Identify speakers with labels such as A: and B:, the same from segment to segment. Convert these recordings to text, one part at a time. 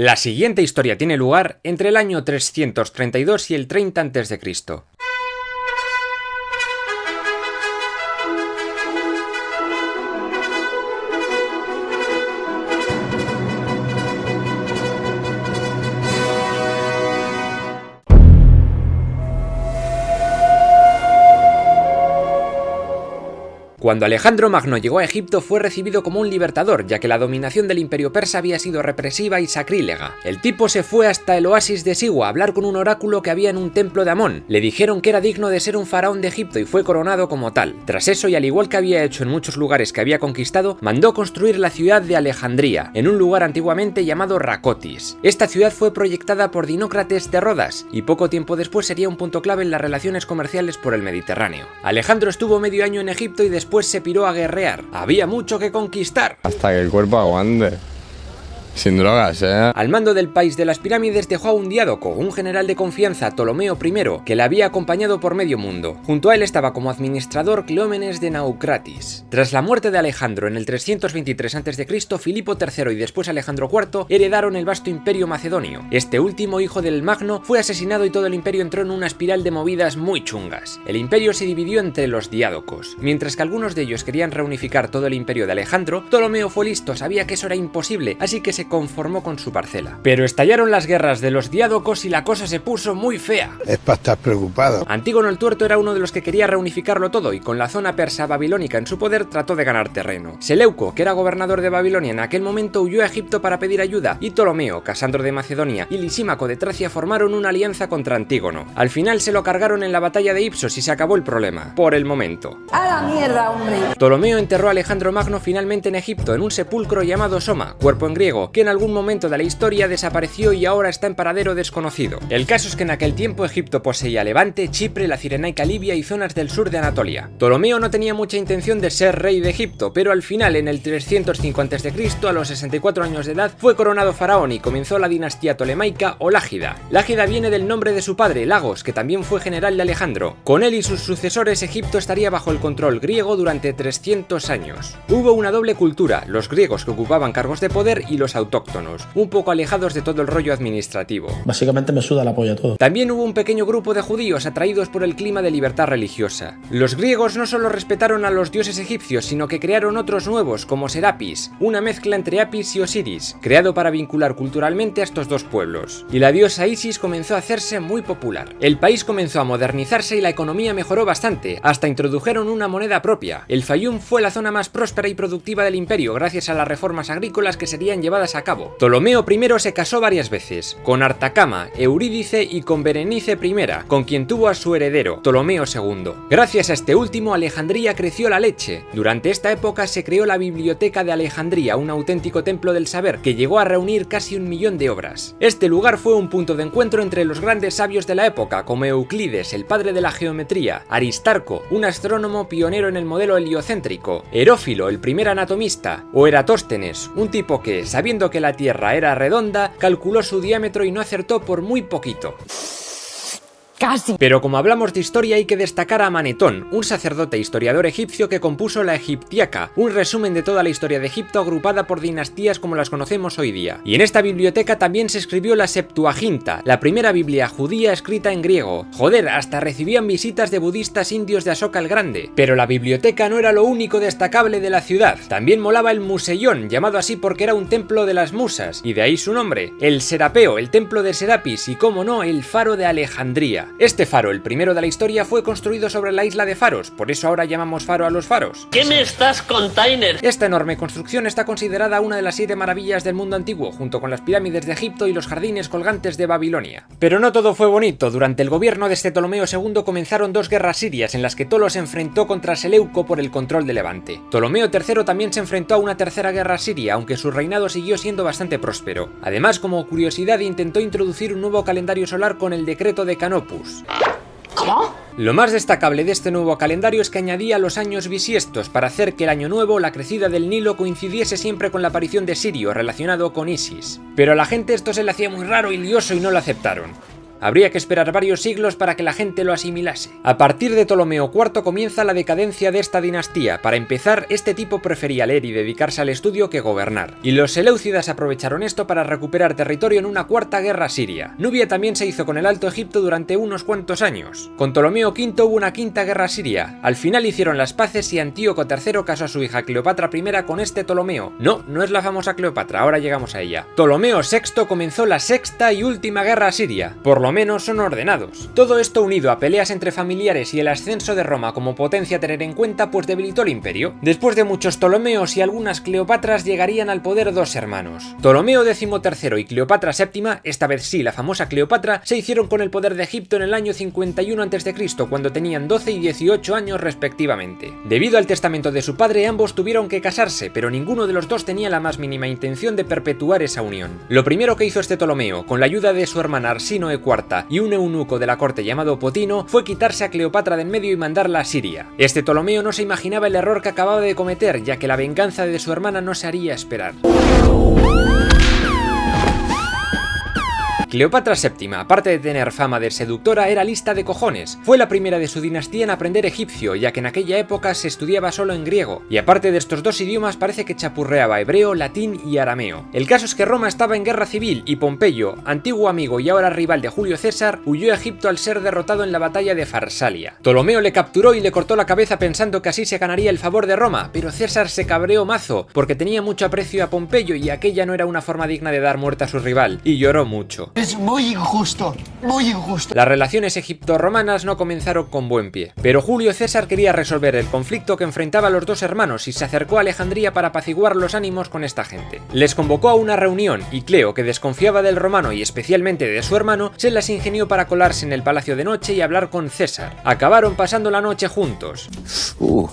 A: La siguiente historia tiene lugar entre el año 332 y el 30 a.C. Cuando Alejandro Magno llegó a Egipto fue recibido como un libertador, ya que la dominación del imperio persa había sido represiva y sacrílega. El tipo se fue hasta el oasis de Siwa a hablar con un oráculo que había en un templo de Amón. Le dijeron que era digno de ser un faraón de Egipto y fue coronado como tal. Tras eso, y al igual que había hecho en muchos lugares que había conquistado, mandó construir la ciudad de Alejandría, en un lugar antiguamente llamado Racotis. Esta ciudad fue proyectada por Dinócrates de Rodas y poco tiempo después sería un punto clave en las relaciones comerciales por el Mediterráneo. Alejandro estuvo medio año en Egipto y después se piró a guerrear. Había mucho que conquistar.
B: Hasta que el cuerpo aguante. Sin drogas,
A: Al mando del país de las pirámides dejó a un diádoco, un general de confianza, Ptolomeo I, que le había acompañado por medio mundo. Junto a él estaba como administrador Cleómenes de Naucratis. Tras la muerte de Alejandro en el 323 a.C., Filipo III y después Alejandro IV heredaron el vasto imperio macedonio. Este último, hijo del Magno, fue asesinado y todo el imperio entró en una espiral de movidas muy chungas. El imperio se dividió entre los diádocos. Mientras que algunos de ellos querían reunificar todo el imperio de Alejandro, Ptolomeo fue listo, sabía que eso era imposible, así que se conformó con su parcela. Pero estallaron las guerras de los diádocos y la cosa se puso muy fea.
C: Es para estar preocupado.
A: Antígono el Tuerto era uno de los que quería reunificarlo todo y con la zona persa babilónica en su poder trató de ganar terreno. Seleuco, que era gobernador de Babilonia en aquel momento, huyó a Egipto para pedir ayuda y Ptolomeo, Casandro de Macedonia y Lisímaco de Tracia formaron una alianza contra Antígono. Al final se lo cargaron en la batalla de Ipsos y se acabó el problema, por el momento.
D: ¡A la mierda, hombre!
A: Ptolomeo enterró a Alejandro Magno finalmente en Egipto en un sepulcro llamado Soma, cuerpo en griego, que en algún momento de la historia desapareció y ahora está en paradero desconocido. El caso es que en aquel tiempo Egipto poseía Levante, Chipre, la Cirenaica Libia y zonas del sur de Anatolia. Ptolomeo no tenía mucha intención de ser rey de Egipto, pero al final en el 305 a.C., a los 64 años de edad, fue coronado faraón y comenzó la dinastía tolemaica o Lágida. Lágida viene del nombre de su padre, Lagos, que también fue general de Alejandro. Con él y sus sucesores Egipto estaría bajo el control griego durante 300 años. Hubo una doble cultura, los griegos que ocupaban cargos de poder y los autóctonos, un poco alejados de todo el rollo administrativo.
E: Básicamente me suda la polla todo.
A: También hubo un pequeño grupo de judíos atraídos por el clima de libertad religiosa. Los griegos no solo respetaron a los dioses egipcios, sino que crearon otros nuevos, como Serapis, una mezcla entre Apis y Osiris, creado para vincular culturalmente a estos dos pueblos. Y la diosa Isis comenzó a hacerse muy popular. El país comenzó a modernizarse y la economía mejoró bastante, hasta introdujeron una moneda propia. El Fayum fue la zona más próspera y productiva del imperio gracias a las reformas agrícolas que serían llevadas a cabo. Ptolomeo I se casó varias veces, con Artacama, Eurídice y con Berenice I, con quien tuvo a su heredero, Ptolomeo II. Gracias a este último, Alejandría creció la leche. Durante esta época se creó la Biblioteca de Alejandría, un auténtico templo del saber que llegó a reunir casi 1 millón de obras. Este lugar fue un punto de encuentro entre los grandes sabios de la época, como Euclides, el padre de la geometría, Aristarco, un astrónomo pionero en el modelo heliocéntrico, Herófilo, el primer anatomista, o Eratóstenes, un tipo que, sabiendo que la Tierra era redonda, calculó su diámetro y no acertó por muy poquito.
D: Casi.
A: Pero como hablamos de historia hay que destacar a Manetón, un sacerdote e historiador egipcio que compuso la Egiptiaca, un resumen de toda la historia de Egipto agrupada por dinastías como las conocemos hoy día. Y en esta biblioteca también se escribió la Septuaginta, la primera biblia judía escrita en griego. Joder, hasta recibían visitas de budistas indios de Asoka el Grande. Pero la biblioteca no era lo único destacable de la ciudad. También molaba el Museión, llamado así porque era un templo de las musas, y de ahí su nombre. El Serapeo, el templo de Serapis y, como no, el faro de Alejandría. Este faro, el primero de la historia, fue construido sobre la isla de Faros, por eso ahora llamamos faro a los faros.
F: ¿Qué me estás container?
A: Esta enorme construcción está considerada una de las 7 maravillas del mundo antiguo, junto con las pirámides de Egipto y los jardines colgantes de Babilonia. Pero no todo fue bonito. Durante el gobierno de este Ptolomeo II comenzaron 2 guerras sirias en las que Ptolo se enfrentó contra Seleuco por el control de Levante. Ptolomeo III también se enfrentó a una tercera guerra siria, aunque su reinado siguió siendo bastante próspero. Además, como curiosidad, intentó introducir un nuevo calendario solar con el decreto de Canopus.
D: ¿Cómo?
A: Lo más destacable de este nuevo calendario es que añadía los años bisiestos para hacer que el año nuevo, la crecida del Nilo, coincidiese siempre con la aparición de Sirio, relacionado con Isis. Pero a la gente esto se le hacía muy raro y lioso y no lo aceptaron. Habría que esperar varios siglos para que la gente lo asimilase. A partir de Ptolomeo IV comienza la decadencia de esta dinastía. Para empezar, este tipo prefería leer y dedicarse al estudio que gobernar. Y los seleucidas aprovecharon esto para recuperar territorio en una cuarta guerra siria. Nubia también se hizo con el Alto Egipto durante unos cuantos años. Con Ptolomeo V hubo una quinta guerra siria. Al final hicieron las paces y Antíoco III casó a su hija Cleopatra I con este Ptolomeo. No es la famosa Cleopatra, ahora llegamos a ella. Ptolomeo VI comenzó la sexta y última guerra siria. Por lo menos son ordenados. Todo esto unido a peleas entre familiares y el ascenso de Roma como potencia a tener en cuenta, pues debilitó el imperio. Después de muchos Ptolomeos y algunas Cleopatras llegarían al poder dos hermanos. Ptolomeo XIII y Cleopatra VII, esta vez sí la famosa Cleopatra, se hicieron con el poder de Egipto en el año 51 a.C., cuando tenían 12 y 18 años respectivamente. Debido al testamento de su padre, ambos tuvieron que casarse, pero ninguno de los dos tenía la más mínima intención de perpetuar esa unión. Lo primero que hizo este Ptolomeo, con la ayuda de su hermana Arsínoe IV y un eunuco de la corte llamado Potino, fue quitarse a Cleopatra de en medio y mandarla a Siria. Este Ptolomeo no se imaginaba el error que acababa de cometer, ya que la venganza de su hermana no se haría esperar. Cleopatra VII, aparte de tener fama de seductora, era lista de cojones. Fue la primera de su dinastía en aprender egipcio, ya que en aquella época se estudiaba solo en griego, y aparte de estos dos idiomas parece que chapurreaba hebreo, latín y arameo. El caso es que Roma estaba en guerra civil y Pompeyo, antiguo amigo y ahora rival de Julio César, huyó a Egipto al ser derrotado en la batalla de Farsalia. Ptolomeo le capturó y le cortó la cabeza pensando que así se ganaría el favor de Roma, pero César se cabreó mazo, porque tenía mucho aprecio a Pompeyo y aquella no era una forma digna de dar muerte a su rival, y lloró mucho.
C: Es muy injusto, muy injusto.
A: Las relaciones egipto-romanas no comenzaron con buen pie, pero Julio César quería resolver el conflicto que enfrentaba a los dos hermanos y se acercó a Alejandría para apaciguar los ánimos con esta gente. Les convocó a una reunión y Cleo, que desconfiaba del romano y especialmente de su hermano, se las ingenió para colarse en el palacio de noche y hablar con César. Acabaron pasando la noche juntos.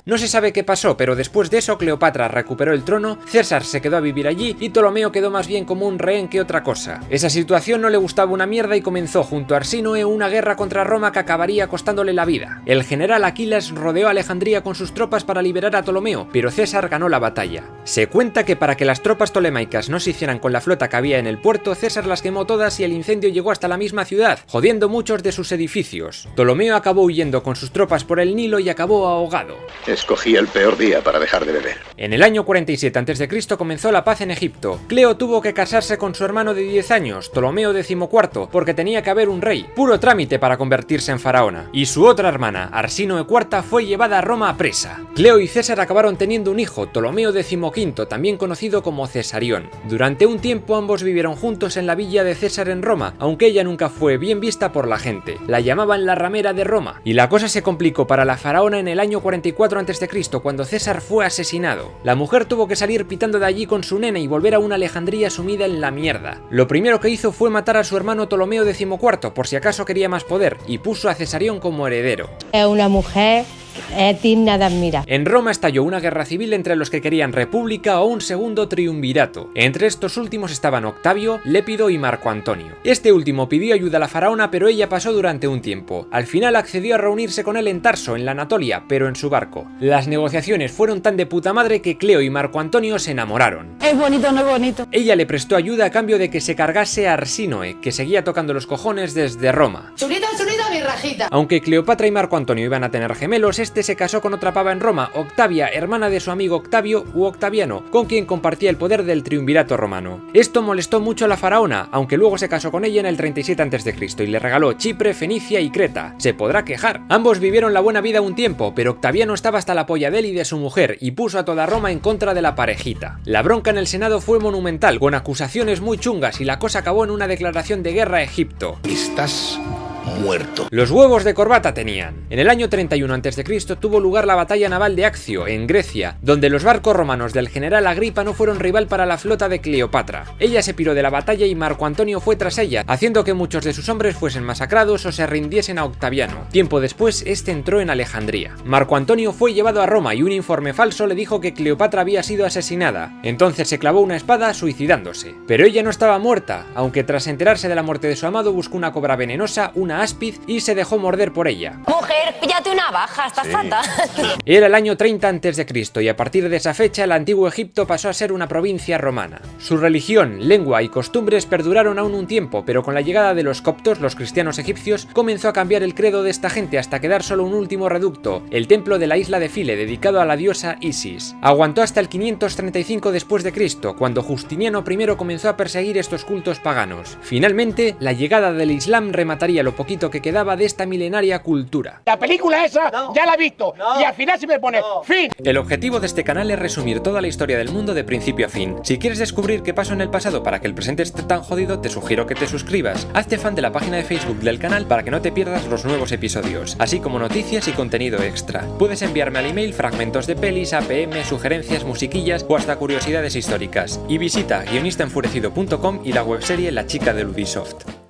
A: No se sabe qué pasó, pero después de eso Cleopatra recuperó el trono, César se quedó a vivir allí y Ptolomeo quedó más bien como un rehén que otra cosa. Esa situación no le gustaba una mierda y comenzó junto a Arsínoe una guerra contra Roma que acabaría costándole la vida. El general Aquilas rodeó a Alejandría con sus tropas para liberar a Ptolomeo, pero César ganó la batalla. Se cuenta que para que las tropas ptolemaicas no se hicieran con la flota que había en el puerto, César las quemó todas y el incendio llegó hasta la misma ciudad, jodiendo muchos de sus edificios. Ptolomeo acabó huyendo con sus tropas por el Nilo y acabó ahogado.
E: Escogí el peor día para dejar de beber.
A: En el año 47 a.C. comenzó la paz en Egipto. Cleo tuvo que casarse con su hermano de 10 años, Ptolomeo XIV, porque tenía que haber un rey, puro trámite para convertirse en faraona, y su otra hermana, Arsínoe IV, fue llevada a Roma a presa. Cleo y César acabaron teniendo un hijo, Ptolomeo XV, también conocido como Cesarión. Durante un tiempo ambos vivieron juntos en la villa de César en Roma, aunque ella nunca fue bien vista por la gente. La llamaban la ramera de Roma, y la cosa se complicó para la faraona en el año 44 a.C., cuando César fue asesinado. La mujer tuvo que salir pitando de allí con su nena y volver a una Alejandría sumida en la mierda. Lo primero que hizo fue matar a su hermano Ptolomeo XIV, por si acaso quería más poder, y puso a Cesarión como heredero.
G: Es una mujer digna de admirar.
A: En Roma estalló una guerra civil entre los que querían república o un segundo triunvirato. Entre estos últimos estaban Octavio, Lépido y Marco Antonio. Este último pidió ayuda a la faraona, pero ella pasó durante un tiempo. Al final accedió a reunirse con él en Tarso, en la Anatolia, pero en su barco. Las negociaciones fueron tan de puta madre que Cleo y Marco Antonio se enamoraron.
G: Es bonito, no es bonito.
A: Ella le prestó ayuda a cambio de que se cargase a Arsínoe, que seguía tocando los cojones desde Roma.
D: Chulita, mi rajita.
A: Aunque Cleopatra y Marco Antonio iban a tener gemelos, este se casó con otra pava en Roma, Octavia, hermana de su amigo Octavio u Octaviano, con quien compartía el poder del triunvirato romano. Esto molestó mucho a la faraona, aunque luego se casó con ella en el 37 a.C. y le regaló Chipre, Fenicia y Creta. Se podrá quejar. Ambos vivieron la buena vida un tiempo, pero Octaviano estaba hasta la polla de él y de su mujer y puso a toda Roma en contra de la parejita. La bronca en el Senado fue monumental, con acusaciones muy chungas, y la cosa acabó en una declaración de guerra a Egipto.
E: Estás muerto.
A: Los huevos de corbata tenían. En el año 31 a.C. tuvo lugar la batalla naval de Accio, en Grecia, donde los barcos romanos del general Agripa no fueron rival para la flota de Cleopatra. Ella se piró de la batalla y Marco Antonio fue tras ella, haciendo que muchos de sus hombres fuesen masacrados o se rindiesen a Octaviano. Tiempo después, este entró en Alejandría. Marco Antonio fue llevado a Roma y un informe falso le dijo que Cleopatra había sido asesinada. Entonces se clavó una espada suicidándose. Pero ella no estaba muerta, aunque tras enterarse de la muerte de su amado buscó una cobra venenosa, una una áspid y se dejó morder por ella.
D: Mujer, píllate una baja, estás fatal.
A: Era el año 30 a.C. y a partir de esa fecha el antiguo Egipto pasó a ser una provincia romana. Su religión, lengua y costumbres perduraron aún un tiempo, pero con la llegada de los coptos, los cristianos egipcios, comenzó a cambiar el credo de esta gente hasta quedar solo un último reducto, el templo de la isla de File, dedicado a la diosa Isis. Aguantó hasta el 535 después de Cristo, cuando Justiniano I comenzó a perseguir estos cultos paganos. Finalmente, la llegada del Islam remataría lo poquito que quedaba de esta milenaria cultura.
C: La película esa ya la he visto y al final se me pone fin.
A: El objetivo de este canal es resumir toda la historia del mundo de principio a fin. Si quieres descubrir qué pasó en el pasado para que el presente esté tan jodido, te sugiero que te suscribas. Hazte fan de la página de Facebook del canal para que no te pierdas los nuevos episodios, así como noticias y contenido extra. Puedes enviarme al email fragmentos de pelis, APM, sugerencias, musiquillas o hasta curiosidades históricas. Y visita guionistaenfurecido.com y la webserie La chica de Ubisoft.